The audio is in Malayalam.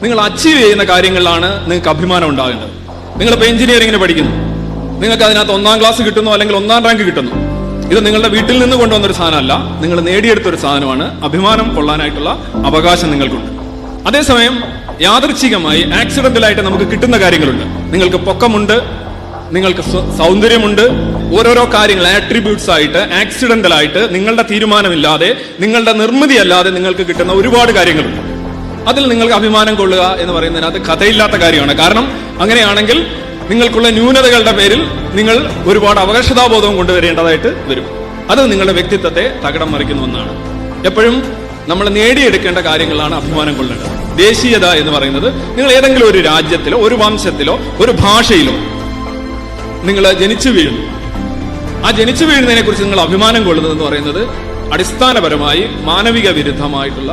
നിങ്ങൾ അച്ചീവ് ചെയ്യുന്ന കാര്യങ്ങളിലാണ് നിങ്ങൾക്ക് അഭിമാനം ഉണ്ടാകേണ്ടത്. നിങ്ങളിപ്പോൾ എഞ്ചിനീയറിംഗിന് പഠിക്കുന്നു, നിങ്ങൾക്ക് അതിനകത്ത് 1ാം ക്ലാസ് കിട്ടുന്നു, അല്ലെങ്കിൽ 1ാം റാങ്ക് കിട്ടുന്നു. ഇത് നിങ്ങളുടെ വീട്ടിൽ നിന്ന് കൊണ്ടുവന്നൊരു സാധനമല്ല, നിങ്ങൾ നേടിയെടുത്തൊരു സാധനമാണ്. അഭിമാനം കൊള്ളാനായിട്ടുള്ള അവകാശം നിങ്ങൾക്കുണ്ട്. അതേസമയം യാദൃച്ഛികമായി ആക്സിഡന്റലായിട്ട് നമുക്ക് കിട്ടുന്ന കാര്യങ്ങളുണ്ട്. നിങ്ങൾക്ക് പൊക്കമുണ്ട്, നിങ്ങൾക്ക് സൗന്ദര്യമുണ്ട്, ഓരോരോ കാര്യങ്ങൾ ആട്രിബ്യൂട്ട്സ് ആയിട്ട് ആക്സിഡന്റലായിട്ട് നിങ്ങളുടെ തീരുമാനമില്ലാതെ, നിങ്ങളുടെ നിർമ്മിതി അല്ലാതെ നിങ്ങൾക്ക് കിട്ടുന്ന ഒരുപാട് കാര്യങ്ങളുണ്ട്. അതിൽ നിങ്ങൾക്ക് അഭിമാനം കൊള്ളുക എന്ന് പറയുന്നതിനകത്ത് കഥയില്ലാത്ത കാര്യമാണ്. കാരണം അങ്ങനെയാണെങ്കിൽ നിങ്ങൾക്കുള്ള ന്യൂനതകളുടെ പേരിൽ നിങ്ങൾ ഒരുപാട് അവകാശതാബോധവും കൊണ്ടുവരേണ്ടതായിട്ട് വരും. അത് നിങ്ങളുടെ വ്യക്തിത്വത്തെ തകിടം മറിക്കുന്ന ഒന്നാണ്. എപ്പോഴും നമ്മൾ നേടിയെടുക്കേണ്ട കാര്യങ്ങളാണ് അഭിമാനം കൊള്ളേണ്ടത്. ദേശീയത എന്ന് പറയുന്നത്, നിങ്ങൾ ഏതെങ്കിലും ഒരു രാജ്യത്തിലോ ഒരു വംശത്തിലോ ഒരു ഭാഷയിലോ നിങ്ങൾ ജനിച്ചു വീഴുന്നു. ആ ജനിച്ചു വീഴുന്നതിനെ കുറിച്ച് നിങ്ങൾ അഭിമാനം കൊള്ളുന്നതെന്ന് പറയുന്നത് അടിസ്ഥാനപരമായി മാനവിക വിരുദ്ധമായിട്ടുള്ള